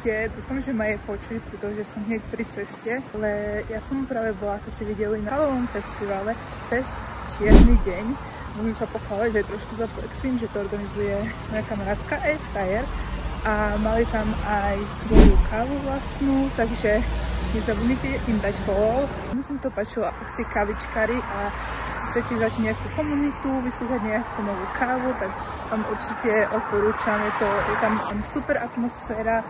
Ahojte, dúfam, že ma je počuť, pretože som hneď pri ceste, ale ja som práve bola, ako si videli, na halovom festivale Fest Čierny deň. Môžem sa pochváliť, že trošku zaflexím, že to organizuje moja kamarátka Airfryer a mali tam aj svoju kávu vlastnú, takže nezabudnite im dať follow. Mne sa to páčilo, ako si kavičkári a chcete začať nejakú komunitu, vyskúšať nejakú novú kávu, tak vám určite odporúčam, je tam super atmosféra,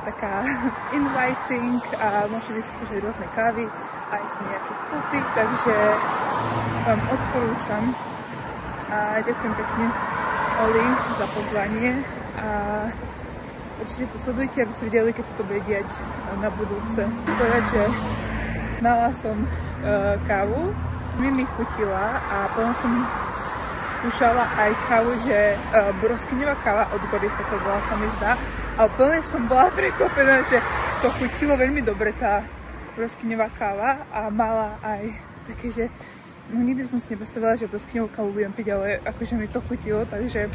taká inviting a môžete vyskúšať rôzne kávy, aj si nejaký kúpik, takže vám odporúčam a ďakujem pekne Oli za pozvanie a určite to sledujte, aby ste videli, keď sa to bude diať na budúce. Povedať, že dala som kávu, mi chutila a potom som skúšala aj kávu, že broskyňová káva od Gorife to bola, sa mi zdá. A úplne som bola prekvapená, že to chutilo veľmi dobre, tá broskyňová káva a mala aj také, že no nikdy som si nepredstavila, že broskyňovú kávu budem piť, ale akože mi to chutilo, takže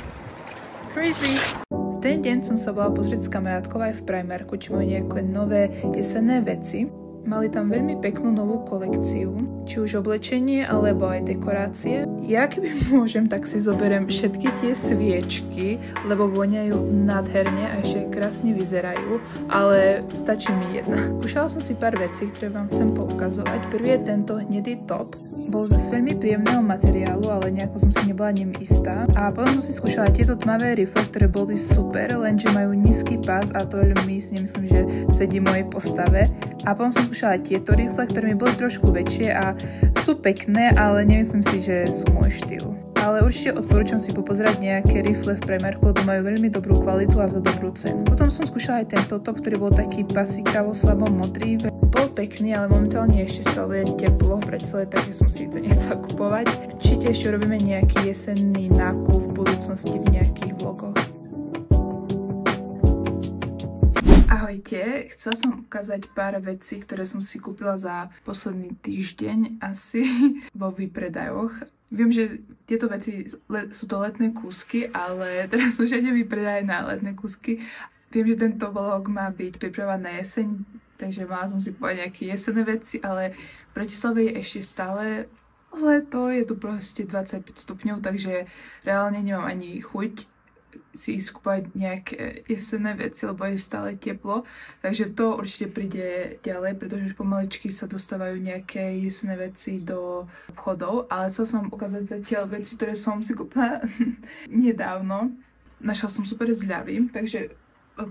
crazy. V ten deň som sa bola pozrieť s kamarátkou aj v Primarku, či majú nejaké nové jesenné veci. Mali tam veľmi peknú novú kolekciu, či už oblečenie, alebo aj dekorácie. Ja keby môžem, tak si zoberiem všetky tie sviečky, lebo voňajú nádherne a ešte krásne vyzerajú, ale stačí mi jedna. Skúšala som si pár vecí, ktoré vám chcem poukazovať. Prvý je tento hnedý top. Bol z veľmi príjemného materiálu, ale nejako som si nebola ním istá. A potom som si skúšala tieto tmavé rifle, ktoré boli super, lenže majú nízky pás a to veľmi si nemyslím, že sedí mojej postave. A potom som skúšala tieto rifle, ktoré mi boli trošku väčšie a sú pekné, ale nemyslím si, že sú môj štýl. Ale určite odporúčam si popozerať nejaké rifle v Primarku, lebo majú veľmi dobrú kvalitu a za dobrú cenu. Potom som skúšala aj tento top, ktorý bol taký pasikavo slabo modrý. Bol pekný, ale momentálne ešte stále teplo v Bratislave, takže som si to nechcela kupovať. Určite ešte robíme nejaký jesenný nákup v budúcnosti v nejakých vlogoch. Ahojte, chcela som ukázať pár vecí, ktoré som si kúpila za posledný týždeň asi vo výpredajoch. Viem, že tieto veci sú to letné kúsky, ale teraz sú všade výpredaje na letné kúsky. Viem, že tento vlog má byť pripravený na jeseň, takže mala som si povedať nejaké jesenné veci, ale v Bratislave je ešte stále leto, je tu proste 25 stupňov, takže reálne nemám ani chuť si ísť kúpať nejaké jesenné veci, lebo je stále teplo. Takže to určite príde ďalej, pretože už pomaličky sa dostávajú nejaké jesenné veci do obchodov. Ale chcel som vám ukázať zatiaľ veci, ktoré som si kúpila nedávno. Našla som super zľavy, takže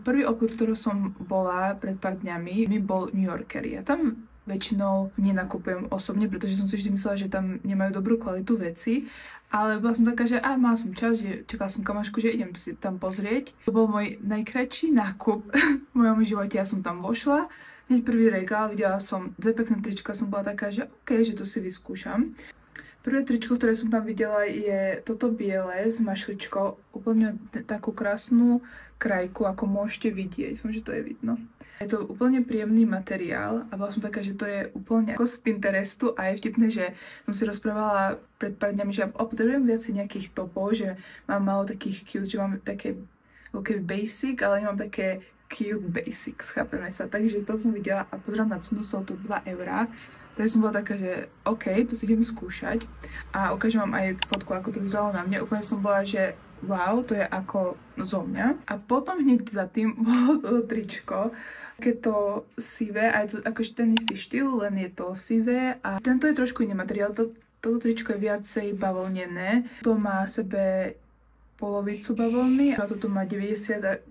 prvý obchod, ktorý som bola pred pár dňami, mi bol New Yorker. Ja tam väčšinou nenakupujem osobne, pretože som si vždy myslela, že tam nemajú dobrú kvalitu veci. Ale bola som taká, že mala som čas, že čakala som kamošku, že idem si tam pozrieť. To bol môj najkratší nákup v mojom živote. Ja som tam vošla, hneď prvý regál, videla som dve pekné trička, som bola taká, že OK, že to si vyskúšam. Prvé tričko, ktoré som tam videla, je toto biele s mašličkou. Úplne takú krásnu krajku, ako môžete vidieť. Dúfam, že to je vidno. Je to úplne príjemný materiál a bola som taká, že to je úplne ako z Pinterestu a je vtipné, že som si rozprávala pred pár dňami, že potrebujem viacej nejakých topov, že mám málo takých cute, že mám také veľké basic, ale nemám také cute basics, chápeme sa. Takže to som videla a pozerám na cenu, stalo to 2 €. Takže som bola taká, že OK, to si idem skúšať a ukážem vám aj fotku, ako to vyzeralo na mne. Úplne som bola, že wow, to je ako zo mňa. A potom hneď za tým bolo toto tričko, je to sivé, aj to akože ten istý štýl, len je to sivé a tento je trošku iný materiál, toto tričko je viacej bavlnené, to má sebe polovicu bavlny a toto má 95%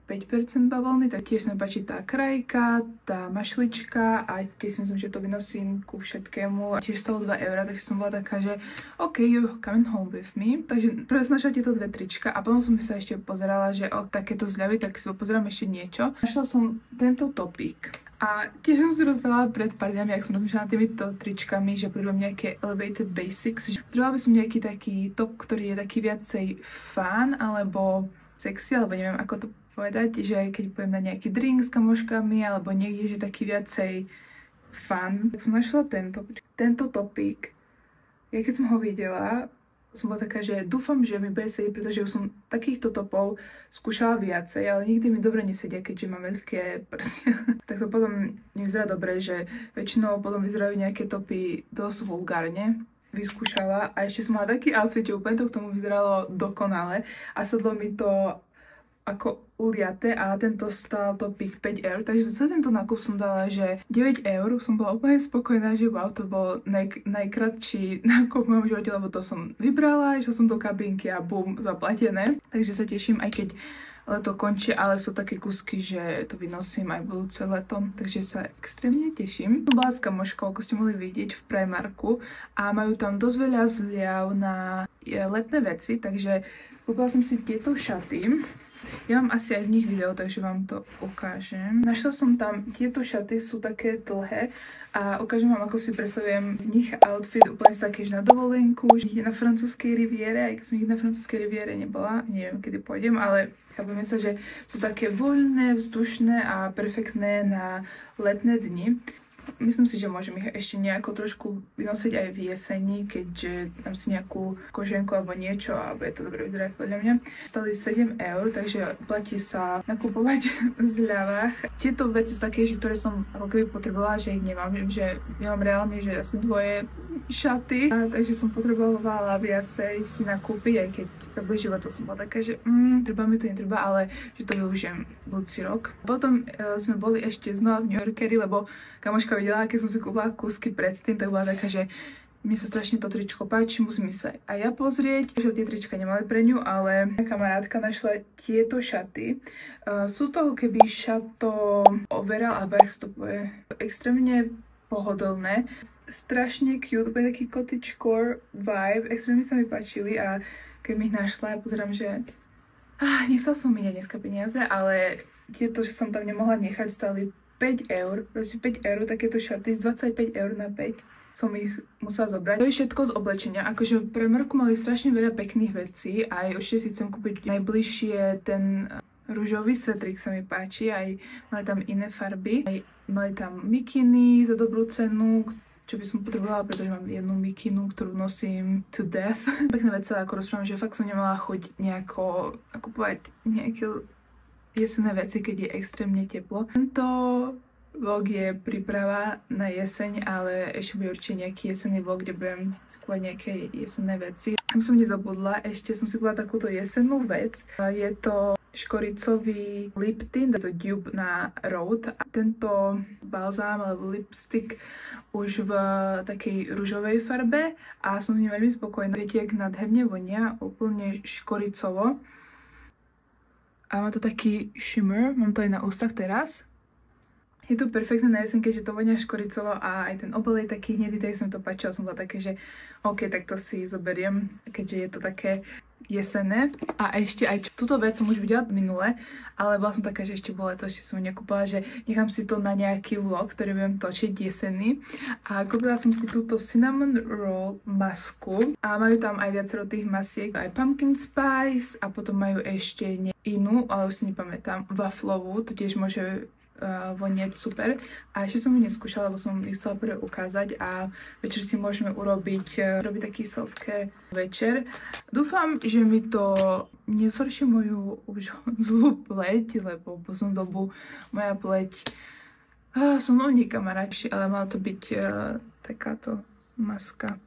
bavlny, tak tiež sa mi páči tá krajka, tá mašlička a tiež si myslím, že to vynosím ku všetkému a tiež stalo 2 €, takže som bola taká, že OK, you're coming home with me. Takže prvé som našla tieto dve trička a potom som sa ešte pozerala, že takéto zľavy, tak si pozerám ešte niečo. Našla som tento topík. A tiež som si rozprávala pred pár dňami, ak som rozmýšľala nad týmito tričkami, že potrebujem nejaké elevated basics. Potrebovala by som nejaký taký top, ktorý je taký viacej fun, alebo sexy, alebo neviem ako to povedať, že keď poviem na nejaký drink s kamoškami, alebo niekde, že taký viacej fun. Tak som našla tento topík. Ja keď som ho videla, Som bola taká, že dúfam, že mi bude sedieť, pretože už som takýchto topov skúšala viacej, ale nikdy mi dobre nesedia, keďže mám veľké prsia. Tak to potom nevyzerá dobre, že väčšinou potom vyzerajú nejaké topy dosť vulgárne. Vyskúšala a ešte som mala taký outfit, že úplne to k tomu vyzeralo dokonale a sedlo mi to ako uliate a tento stál topík 5 eur, takže za tento nákup som dala, že 9 eur, som bola úplne spokojná, že wow, to bol najkratší nákup v mojom živote, lebo to som vybrala, išla som do kabinky a bum, zaplatené. Takže sa teším, aj keď leto končí, ale sú také kusky, že to vynosím aj budúce leto, takže sa extrémne teším. Bola s kamoškou, ako ste mohli vidieť, v Primarku a majú tam dosť veľa zľav na letné veci, takže kúpila som si tieto šaty. Ja mám asi aj v nich video, takže vám to ukážem. Našla som tam, tieto šaty sú také dlhé a ukážem vám, ako si predstavujem v nich outfit úplne takéž na dovolenku, na francúzskej riviere, aj keď som nikdy na francúzskej riviere nebola, neviem kedy pôjdem, ale chápeme sa, že sú také voľné, vzdušné a perfektné na letné dni. Myslím si, že môžem ich ešte nejako trošku vynosiť aj v jeseni, keďže tam si nejakú koženku alebo niečo a bude to dobre vyzerať podľa mňa. Stali 7 eur, takže platí sa nakupovať v zľavách. Tieto veci sú také, ktoré som ako keby potrebovala, že ich nemám. Viem, že nemám reálne, že asi dvoje šaty, takže som potrebovala viacej si nakúpiť, aj keď sa blíži leto, som bola taká, že treba mi to, netreba, ale že to využijem budúci rok. Potom sme boli ešte znova v New Yorkeri, lebo kamoška videla, keď som si kúpila kúsky predtým, tak bola taká, že mne sa strašne to tričko páči, musím sa aj ja pozrieť. Že tie trička nemali pre ňu, ale kamarátka našla tieto šaty. Sú to keby šato overall, alebo jak sa to povie, extrémne pohodlné. Strašne cute, úplne taký cottagecore vibe, extrémne sa mi páčili a keď mi ich našla, ja pozerám, že nechcela som míňať dneska peniaze, ale tieto, že som tam nemohla nechať, stali 5 eur, proste 5 eur, takéto šaty z 25 eur na 5 som ich musela zobrať. To je všetko z oblečenia, akože v Primarku mali strašne veľa pekných vecí, aj určite si chcem kúpiť najbližšie ten ružový svetrik sa mi páči, aj mali tam iné farby, aj mali tam mikiny za dobrú cenu, čo by som potrebovala, pretože mám jednu mikinu, ktorú nosím to death. Pekné veci, ako rozprávam, že fakt som nemala chuť nejako kupovať nejaké jesenné veci, keď je extrémne teplo. Tento vlog je príprava na jeseň, ale ešte bude určite nejaký jesenný vlog, kde budem si kúpať nejaké jesenné veci. Tam som nezabudla, ešte som si kúpila takúto jesennú vec. Je to škoricový lip tint, to Dupe na Road. A tento balzám alebo lipstick už v takej ružovej farbe a som s ním veľmi spokojná. Viete, jak nádherne vonia, úplne škoricovo. A má to taký shimmer, mám to aj na ústach teraz. Je to perfektné na jeseň, keďže to vonia škoricovo a aj ten obal je taký hnedý, tak som to páčila, som bola také, že OK, tak to si zoberiem, keďže je to také jesenné. A ešte aj túto vec som už videla minule, ale bola som taká, že ešte bolo to, ešte som nekúpila, že nechám si to na nejaký vlog, ktorý budem točiť jesenný. A kúpila som si túto cinnamon roll masku a majú tam aj viacero tých masiek, aj pumpkin spice a potom majú ešte inú, ale už si nepamätám, waflovú, to tiež môže vonieť super. A ešte som ju neskúšala, lebo som ju chcela prvé ukázať a večer si môžeme urobiť taký self-care večer. Dúfam, že mi to nezhorší moju už zlú pleť, lebo po poslednú dobu moja pleť som mnou kamaráti, ale mala to byť takáto maska.